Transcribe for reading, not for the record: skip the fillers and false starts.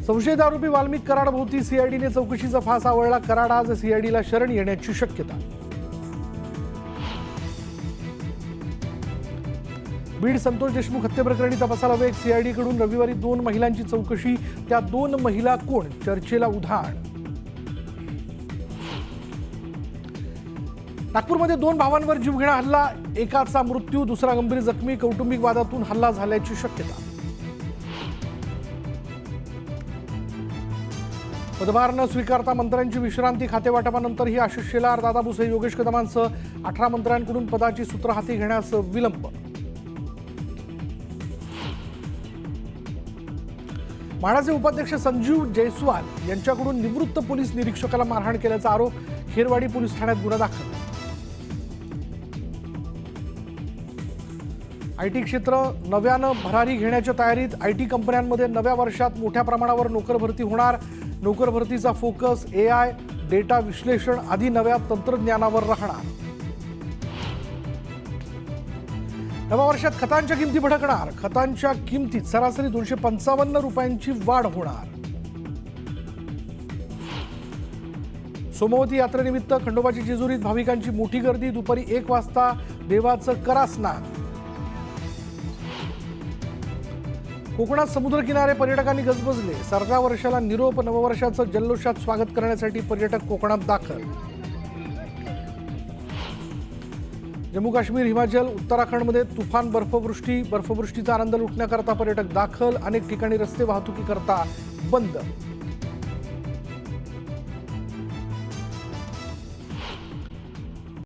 संशयित आरोपी वाल्मिक कराडभोवती सीआयडीने चौकशीचा फास आवळला. कराड आज सीआयडीला शरण येण्याची शक्यता. बीड संतोष देशमुख हत्येप्रकरणी तपासाला वेग. सीआयडीकडून रविवारी 2 महिलांची चौकशी. त्या 2 महिला कोण? चर्चेला उधाण. नागपूरमध्ये 2 भावांवर जीवघेणा हल्ला. एकाचा मृत्यू, दुसरा गंभीर जखमी. कौटुंबिक वादातून हल्ला झाल्याची शक्यता. पदभार न स्वीकारता मंत्र्यांची विश्रांती. खातेवाटपानंतरही आशिष शेलार, दादा भुसे, योगेश कदमांसह 18 मंत्र्यांकडून पदाची सूत्र हाती घेण्यास विलंब. म्हाडाचे उपाध्यक्ष संजीव जयस्वाल यांच्याकडून निवृत्त पोलीस निरीक्षकाला मारहाण केल्याचा आरोप. खेरवाडी पोलीस ठाण्यात गुन्हा दाखल. आयटी क्षेत्र नव्यानं भरारी घेण्याच्या तयारीत. आयटी कंपन्यांमध्ये नव्या वर्षात मोठ्या प्रमाणावर नोकर भरती होणार. नोकर भरतीचा फोकस एआय, डेटा विश्लेषण आदी नव्या तंत्रज्ञानावर राहणार. नव्या वर्षात खतांच्या किमती भडकणार. खतांच्या किमतीत सरासरी 255 रुपयांची वाढ होणार. सोमवती यात्रेनिमित्त खंडोबाची जेजुरीत भाविकांची मोठी गर्दी. दुपारी 1 वाजता देवाचं करा स्नान. कोकणात समुद्रकिनारे पर्यटकांनी गजबजले. 7व्या वर्षाला निरोप. नववर्षाचं जल्लोषात स्वागत करण्यासाठी पर्यटक कोकणात दाखल. जम्मू काश्मीर, हिमाचल, उत्तराखंडमध्ये तुफान बर्फवृष्टीचा आनंद लुटण्याकरता पर्यटक दाखल. अनेक ठिकाणी रस्ते वाहतुकीकरता बंद.